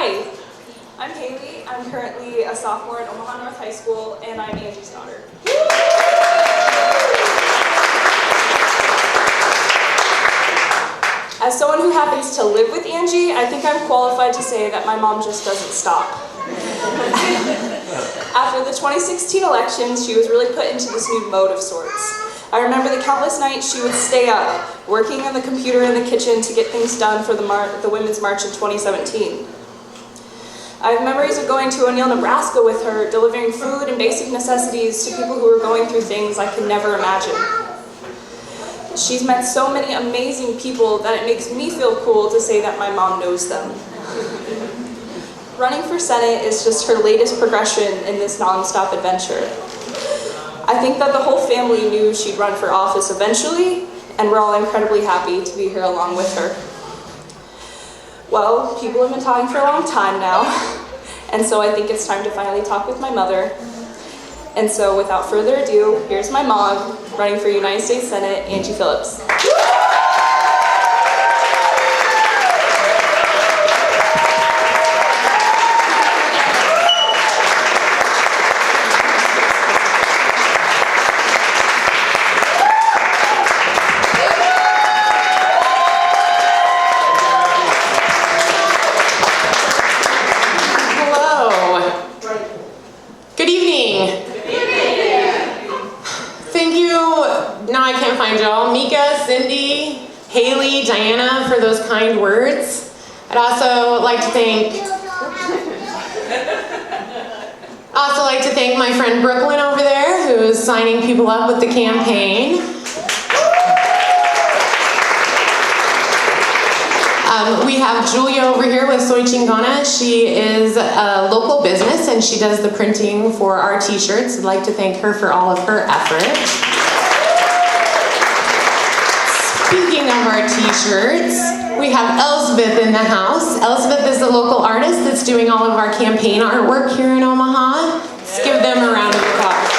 Hi, I'm Haley. I'm currently a sophomore at Omaha North High School, and I'm Angie's daughter. As someone who happens to live with Angie, I think I'm qualified to say that my mom just doesn't stop. After the 2016 elections, she was really put into this new mode of sorts. I remember the countless nights she would stay up, working on the computer in the kitchen to get things done for the Women's March in 2017. I have memories of going to O'Neill, Nebraska with her, delivering food and basic necessities to people who were going through things I could never imagine. She's met so many amazing people that it makes me feel cool to say that my mom knows them. Running for Senate is just her latest progression in this nonstop adventure. I think that the whole family knew she'd run for office eventually, and we're all incredibly happy to be here along with her. Well, people have been talking for a long time now, and so I think it's time to finally talk with my mother. And so without further ado, here's my mom, running for United States Senate, Angie Phillips. Haley, Diana, for those kind words. I'd also like to thank my friend Brooklyn over there, who's signing people up with the campaign. We have Julia over here with Soy Chingona. She is a local business and she does the printing for our t-shirts. I'd like to thank her for all of her effort. Speaking of our t-shirts, we have Elspeth in the house. Elspeth is a local artist that's doing all of our campaign artwork here in Omaha. Let's give them a round of applause.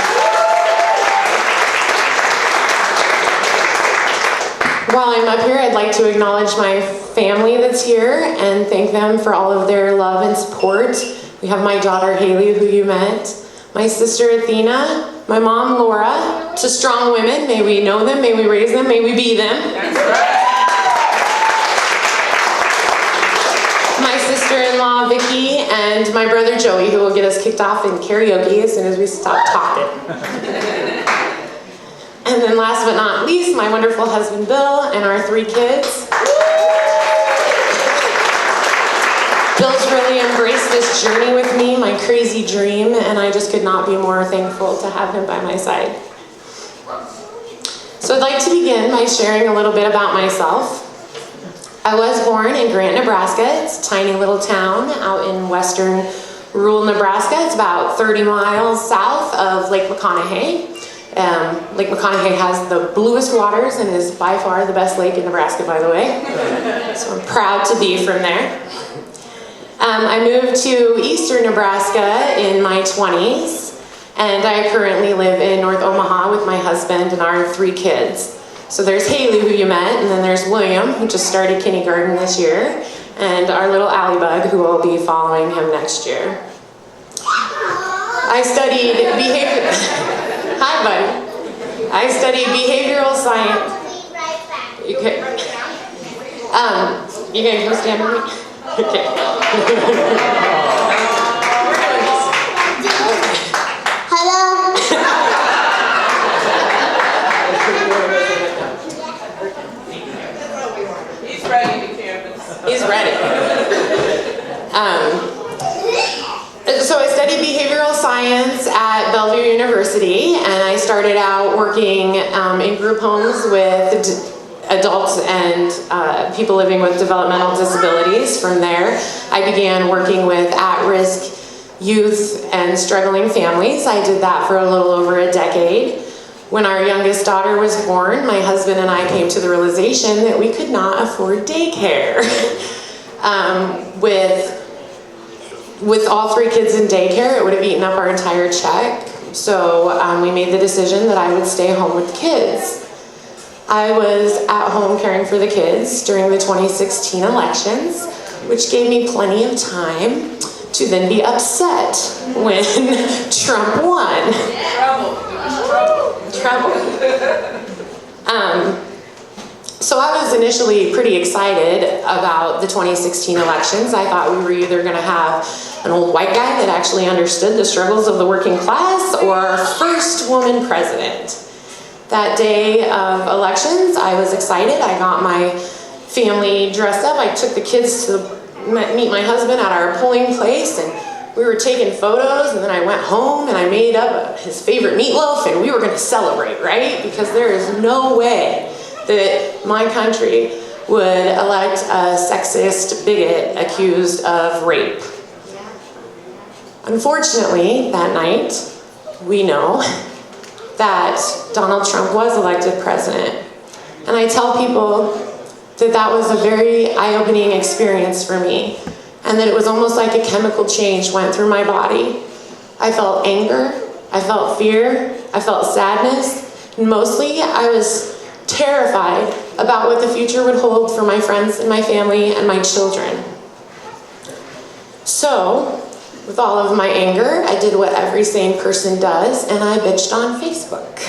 While I'm up here, I'd like to acknowledge my family that's here and thank them for all of their love and support. We have my daughter Haley, who you met, my sister Athena, my mom, Laura. To strong women, may we know them, may we raise them, may we be them. My sister-in-law, Vicky, and my brother, Joey, who will get us kicked off in karaoke as soon as we stop talking. And then last but not least, my wonderful husband, Bill, and our 3 kids. Bill's really embraced this journey with me, my crazy dream, and I just could not be more thankful to have him by my side. So I'd like to begin by sharing a little bit about myself. I was born in Grant, Nebraska. It's a tiny little town out in western rural Nebraska. It's about 30 miles south of Lake McConaughey. Lake McConaughey has the bluest waters and is by far the best lake in Nebraska, by the way. So I'm proud to be from there. I moved to eastern Nebraska in my 20s, and I currently live in North Omaha with my husband and our 3 kids. So there's Haley, who you met, and then there's William, who just started kindergarten this year, and our little alley bug, who will be following him next year. I studied Hi, buddy. I studied behavioral science. You gonna come stand with me? Okay. Hello. He's ready to canvas. He's ready. So I studied behavioral science at Bellevue University, and I started out working in group homes with adults and people living with developmental disabilities. From there, I began working with at-risk youth and struggling families. I did that for a little over a decade. When our youngest daughter was born, my husband and I came to the realization that we could not afford daycare. With all 3 kids in daycare, it would have eaten up our entire check. So we made the decision that I would stay home with the kids. I was at home caring for the kids during the 2016 elections which gave me plenty of time to then be upset when Trump won. Trouble. So I was initially pretty excited about the 2016 elections. I thought we were either going to have an old white guy that actually understood the struggles of the working class or our first woman president. That day of elections, I was excited. I got my family dressed up. I took the kids to meet my husband at our polling place, and we were taking photos, and then I went home and I made up his favorite meatloaf, and we were going to celebrate, right? Because there is no way that my country would elect a sexist bigot accused of rape. Unfortunately, that night, we know that Donald Trump was elected president. And I tell people that that was a very eye-opening experience for me, and that it was almost like a chemical change went through my body. I felt anger, I felt fear, I felt sadness, and mostly I was terrified about what the future would hold for my friends and my family and my children. So, with all of my anger, I did what every sane person does, and I bitched on Facebook.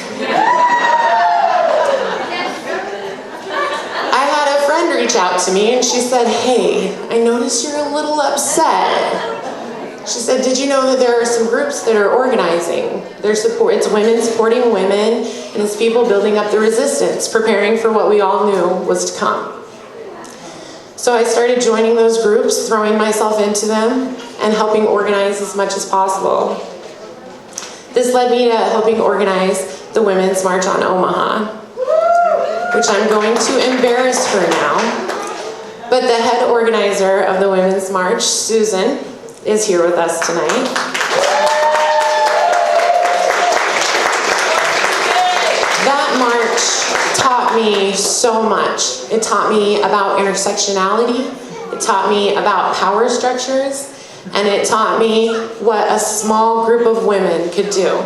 I had a friend reach out to me, and she said, "Hey, I noticed you're a little upset." She said, "Did you know that there are some groups that are organizing? It's women supporting women, and it's people building up the resistance, preparing for what we all knew was to come." So I started joining those groups, throwing myself into them, and helping organize as much as possible. This led me to helping organize the Women's March on Omaha, which I'm going to embarrass her now. But the head organizer of the Women's March, Susan, is here with us tonight. That march taught me so much. It taught me about intersectionality, it taught me about power structures, and it taught me what a small group of women could do.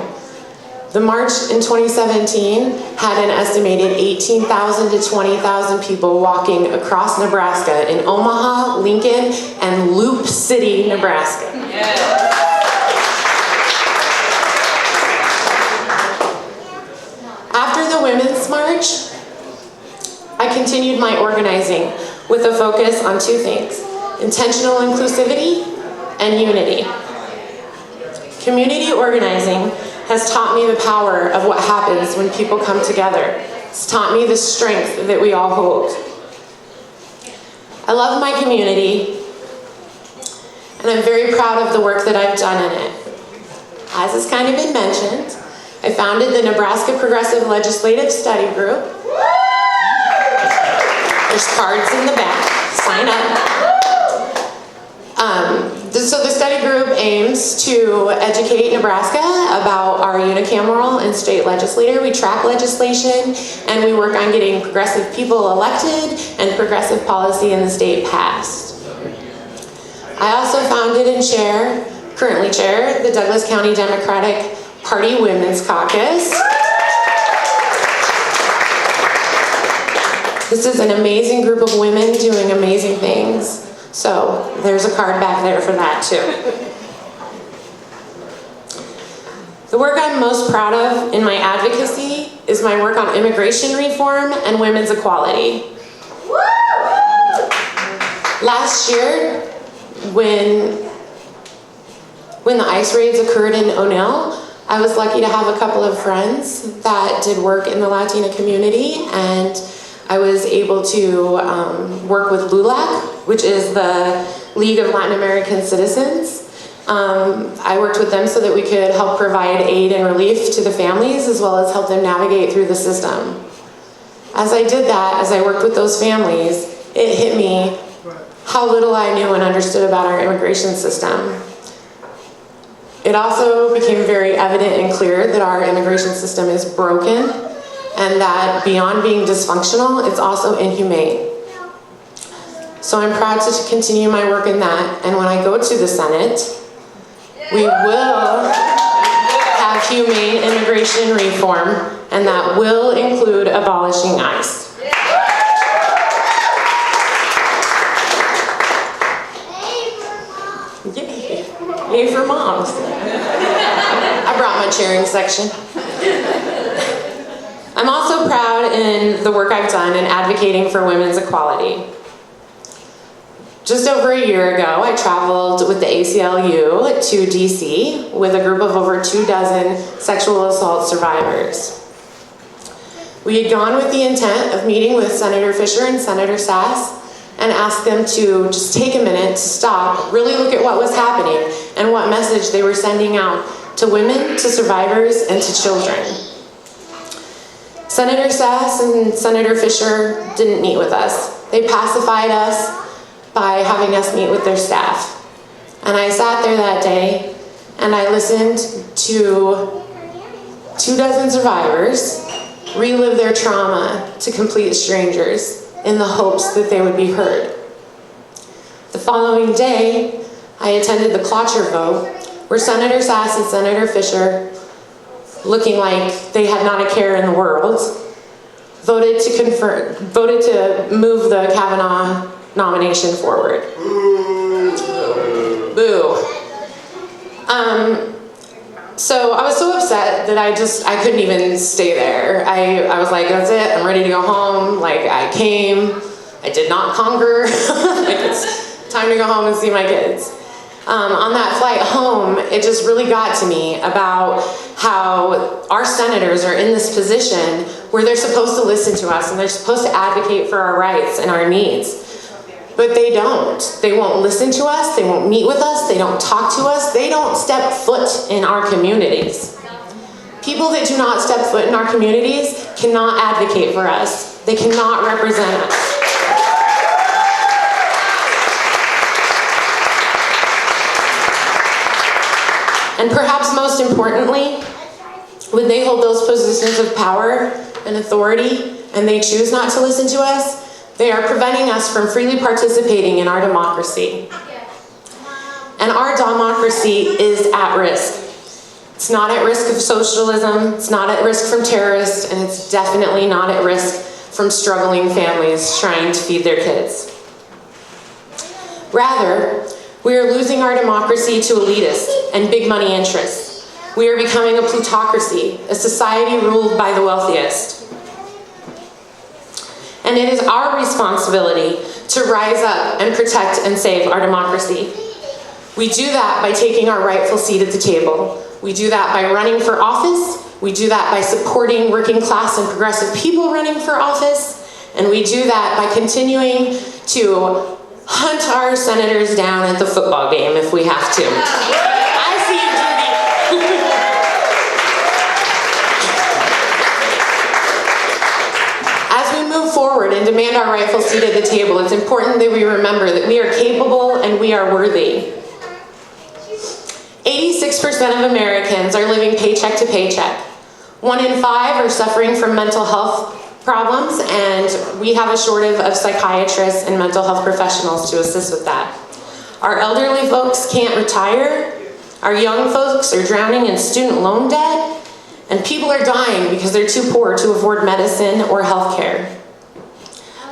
The march in 2017 had an estimated 18,000 to 20,000 people walking across Nebraska in Omaha, Lincoln, and Loop City, Nebraska. After the Women's March, I continued my organizing with a focus on two things: intentional inclusivity and unity. Community organizing has taught me the power of what happens when people come together. It's taught me the strength that we all hold. I love my community, and I'm very proud of the work that I've done in it. As has kind of been mentioned, I founded the Nebraska Progressive Legislative Study Group. There's cards in the back. Sign up. So the study group aims to educate Nebraska about our unicameral and state legislature. We track legislation, and we work on getting progressive people elected and progressive policy in the state passed. I also founded and currently chair, the Douglas County Democratic Party Women's Caucus. This is an amazing group of women doing amazing things. So there's a card back there for that too. The work I'm most proud of in my advocacy is my work on immigration reform and women's equality. Last year, when the ICE raids occurred in O'Neill, I was lucky to have a couple of friends that did work in the Latina community, and I was able to work with LULAC, which is the League of Latin American Citizens. I worked with them so that we could help provide aid and relief to the families, as well as help them navigate through the system. As I did that, as I worked with those families, it hit me how little I knew and understood about our immigration system. It also became very evident and clear that our immigration system is broken, and that beyond being dysfunctional, it's also inhumane. So I'm proud to continue my work in that, and when I go to the Senate, we will have humane immigration reform, and that will include abolishing ICE. A for moms. I brought my cheering section. I'm also proud in the work I've done in advocating for women's equality. Just over a year ago, I traveled with the ACLU to DC with a group of over 24 sexual assault survivors. We had gone with the intent of meeting with Senator Fisher and Senator Sass and asked them to just take a minute to stop, really look at what was happening and what message they were sending out to women, to survivors, and to children. Senator Sass and Senator Fisher didn't meet with us. They pacified us by having us meet with their staff. And I sat there that day and I listened to 24 survivors relive their trauma to complete strangers in the hopes that they would be heard. The following day, I attended the cloture vote where Senator Sass and Senator Fisher, looking like they had not a care in the world, voted to move the Kavanaugh nomination forward. Boo. So I was so upset that I couldn't even stay there. I was like, that's it, I'm ready to go home. Like, I came, I did not conquer. Like, it's time to go home and see my kids. On that flight home, it just really got to me about how our senators are in this position where they're supposed to listen to us and they're supposed to advocate for our rights and our needs. But they don't. They won't listen to us, they won't meet with us, they don't talk to us, they don't step foot in our communities. People that do not step foot in our communities cannot advocate for us. They cannot represent us. And perhaps most importantly, when they hold those positions of power and authority and they choose not to listen to us, they are preventing us from freely participating in our democracy. And our democracy is at risk. It's not at risk of socialism, it's not at risk from terrorists, and it's definitely not at risk from struggling families trying to feed their kids. Rather, we are losing our democracy to elitists and big money interests. We are becoming a plutocracy, a society ruled by the wealthiest. And it is our responsibility to rise up and protect and save our democracy. We do that by taking our rightful seat at the table. We do that by running for office. We do that by supporting working class and progressive people running for office. And we do that by continuing to hunt our senators down at the football game if we have to. I see you, Judy. As we move forward and demand our rightful seat at the table, it's important that we remember that we are capable and we are worthy. 86% of Americans are living paycheck to paycheck. 1 in 5 are suffering from mental health problems, and we have a shortage of psychiatrists and mental health professionals to assist with that. Our elderly folks can't retire. Our young folks are drowning in student loan debt. And people are dying because they're too poor to afford medicine or health care.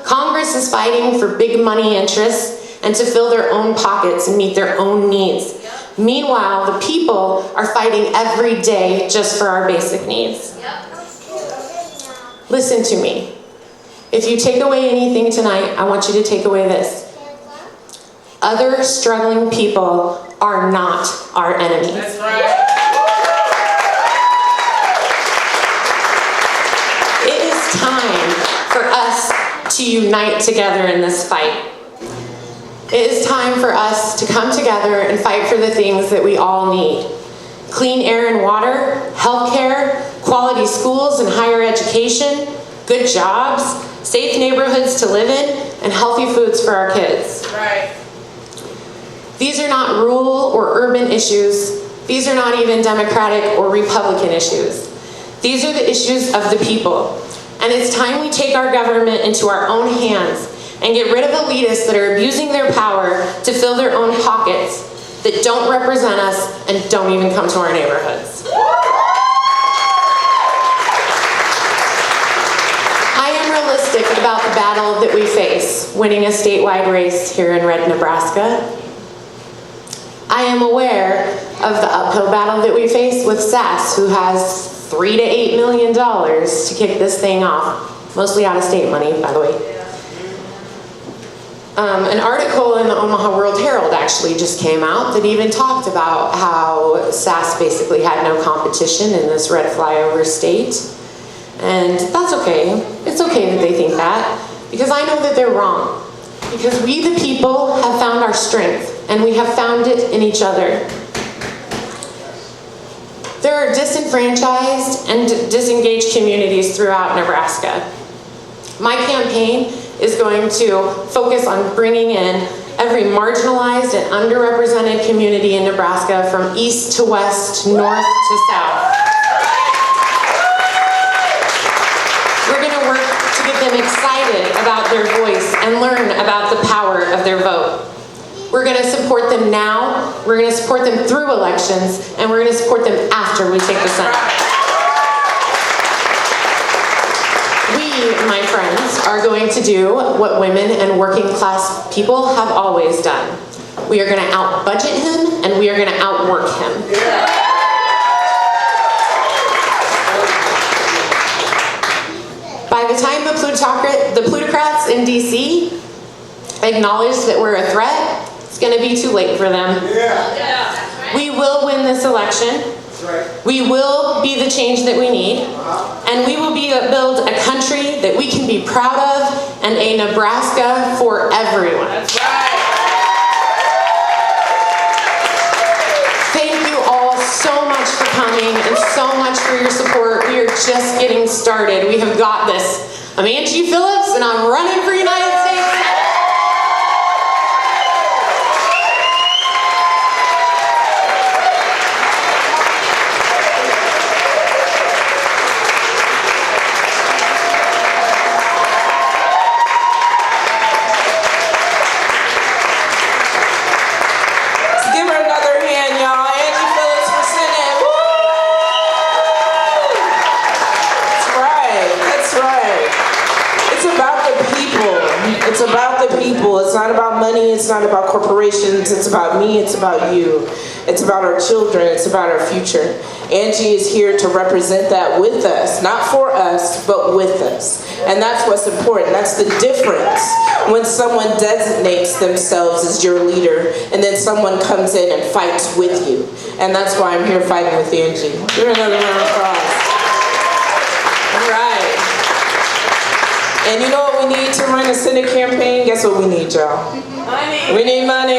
Congress is fighting for big money interests and to fill their own pockets and meet their own needs. Meanwhile, the people are fighting every day just for our basic needs. Listen to me. If you take away anything tonight, I want you to take away this. Other struggling people are not our enemies. That's right. Time for us to unite together in this fight. It is time for us to come together and fight for the things that we all need. Clean air and water, health care, quality schools and higher education, good jobs, safe neighborhoods to live in, and healthy foods for our kids. Right. These are not rural or urban issues. These are not even Democratic or Republican issues. These are the issues of the people. And it's time we take our government into our own hands and get rid of elitists that are abusing their power to fill their own pockets, that don't represent us and don't even come to our neighborhoods. I am realistic about the battle that we face, winning a statewide race here in Red, Nebraska. I am aware of the uphill battle that we face with SAS, who has $3 to $8 million to kick this thing off. Mostly out-of-state money, by the way. An article in the Omaha World Herald actually just came out that even talked about how SAS basically had no competition in this red flyover state. And that's okay. It's okay that they think that, because I know that they're wrong. Because we the people have found our strength, and we have found it in each other. There are disenfranchised and disengaged communities throughout Nebraska. My campaign is going to focus on bringing in every marginalized and underrepresented community in Nebraska from east to west, north to south. We're going to work to get them excited about their voice and learn about the power of their vote. We're going to support them now, we're going to support them through elections, and we're going to support them after we take the Senate. We, my friends, are going to do what women and working class people have always done. We are going to out-budget him, and we are going to outwork him. By the time the plutocrats in DC acknowledge that we're a threat, it's going to be too late for them. We will win this election. We will be the change that we need, and we will build a country that we can be proud of, and a Nebraska for everyone. That's right. Thank you all so much for coming and so much for your support. We are just getting started. We have got this. I'm Angie Philip, and I'm running for United States. It's about the people. It's not about money. It's not about corporations. It's about me. It's about you. It's about our children. It's about our future. Angie is here to represent that with us. Not for us, but with us. And that's what's important. That's the difference when someone designates themselves as your leader and then someone comes in and fights with you. And that's why I'm here fighting with Angie. Give her another round of applause. All right. And you know what we need to run a Senate campaign? Guess what we need, y'all? Money. We need money.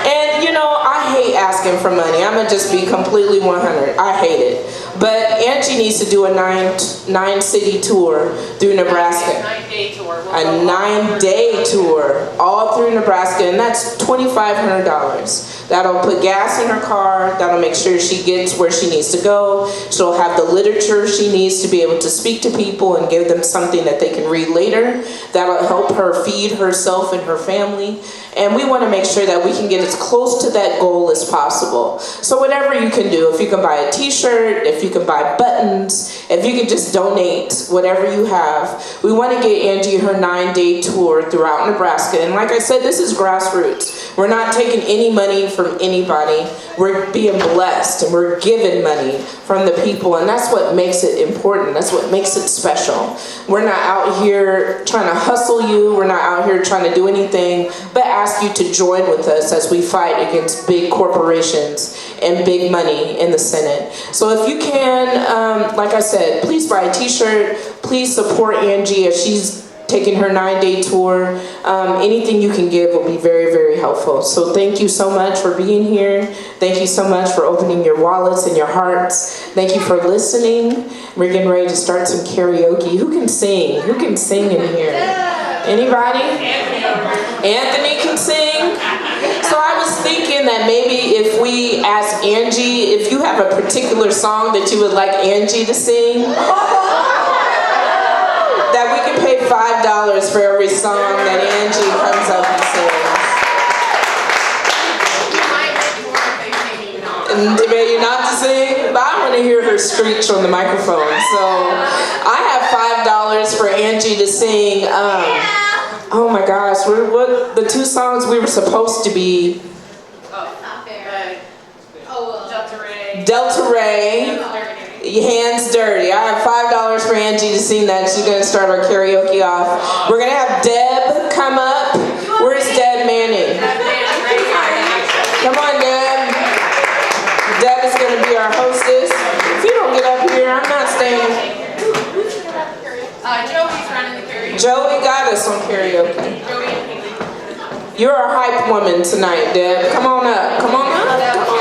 And you know, I hate asking for money. I'm gonna just be completely 100. I hate it. But Angie needs to do a nine city tour through Nebraska. A 9-day tour. A 9-day tour all through Nebraska, and that's $2,500. That'll put gas in her car. That'll make sure she gets where she needs to go. She'll have the literature she needs to be able to speak to people and give them something that they can read later. That'll help her feed herself and her family. And we want to make sure that we can get as close to that goal as possible. So whatever you can do, if you can buy a t-shirt, if you can buy buttons, if you can just donate whatever you have. We want to get Angie her 9-day tour throughout Nebraska. And like I said, this is grassroots. We're not taking any money from anybody. We're being blessed and we're given money from the people. And that's what makes it important. That's what makes it special. We're not out here trying to hustle you. We're not out here trying to do anything but ask you to join with us as we fight against big corporations and big money in the Senate. So if you can, like I said, please buy a t-shirt. Please support Angie as she's taking her 9-day tour. Anything you can give will be very, very helpful. So thank you so much for being here. Thank you so much for opening your wallets and your hearts. Thank you for listening. We're getting ready to start some karaoke. Who can sing? Who can sing in here? Anybody? Anthony can sing. So I was thinking that maybe if we ask Angie, if you have a particular song that you would like Angie to sing, that we can pay $5 for every song that Angie comes up and sings. And debate you not to sing, but I want to hear her screech on the microphone. So I have $5 for Angie to sing Oh my gosh, what the two songs we were supposed to be? Delta Ray, Hands Dirty. I have $5 for Angie to sing that. She's gonna start our karaoke off. We're gonna have Deb come up. Where's Deb Manning? Come on, Deb. Deb is gonna be our hostess. If you don't get up here, I'm not staying. Joey's running the karaoke. Joey got us on karaoke. You're our hype woman tonight, Deb. Come on up. Come on up. Come on